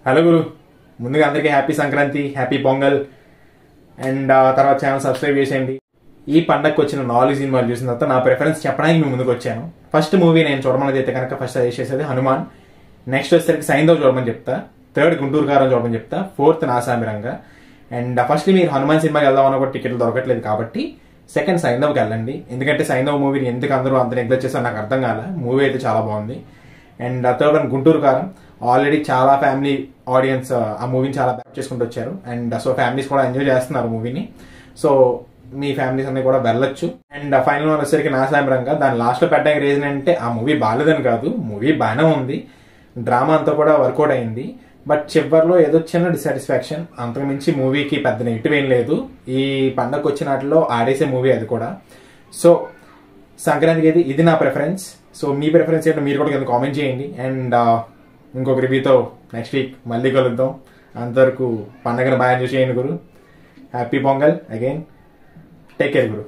Hello గురు, ముందుగా అందరికీ happy Sankranti, happy pongal. And తర్వాత ఛానల్ సబ్స్క్రైబ్ చేసేయండి. ఈ పండగకి వచ్చిన 4 సినిమాలు చూసిన తర్వాత నా ప్రిఫరెన్స్ చెప్పడానికి మీ ముందుకు వచ్చాను. ఫస్ట్ మూవీ నేను చూడమని అయితే కనుక ఫస్ట్ సజెస్ట్ చేసేది హనుమాన్. నెక్స్ట్ వచ్చేసరికి సైంధవ్ చూడమని చెప్తా. థర్డ్ గుంటూరు కారం చూడమని చెప్తా. ఫోర్త్ నాసామిరంగా. అండ్ ఫస్ట్ మీరు హనుమాన్ సినిమాకి వెళ్దామన్న కూడా టికెట్లు దొరకట్లేదు కాబట్టి సెకండ్ సైంధవ్కి వెళ్ళండి. ఎందుకంటే సైంధవ్ మూవీని ఎందుకు అందరూ అంత నెగ్లెక్ట్ చేస్తారో నాకు అర్థం కాలే. మూవీ అయితే చాలా బాగుంది. అండ్ థర్డ్ వన్ గుంటూరు కారం. ఆల్రెడీ చాలా ఫ్యామిలీ ఆడియన్స్ ఆ మూవీని చాలా బ్యాక్ చేసుకుంటూ వచ్చారు. అండ్ సో ఫ్యామిలీస్ కూడా ఎంజాయ్ చేస్తున్నారు మూవీని. సో మీ ఫ్యామిలీస్ అన్ని కూడా వెళ్ళొచ్చు. అండ్ ఫైనల్ వన్ వచ్చేసరికి నాసామిరంగా. దాని లాస్ట్ లో పెట్టడానికి రీజన్ అంటే ఆ మూవీ బాగాలేదని కాదు, మూవీ బాగానే ఉంది, డ్రామా అంతా కూడా వర్కౌట్ అయింది. బట్ చివరిలో ఏదో చిన్న డిసాటిస్ఫాక్షన్, అంతకుమించి మూవీకి పెద్ద నెగిటివ్ ఏం లేదు. ఈ పండగకు వచ్చిన వాటిలో ఆడేసే మూవీ అది కూడా. సో సంక్రాంతికి అయితే ఇది నా ప్రిఫరెన్స్. సో మీ ప్రిఫరెన్స్ ఏంటో మీరు కూడా కింద కామెంట్ చేయండి. అండ్ ఇంకొక రివ్యూతో నెక్స్ట్ వీక్ మళ్ళీ కలుద్దాం. అంతవరకు పండగను బాగా ఎంజాయ్ చేయండి గురు. Happy Pongal again. Take care గురు.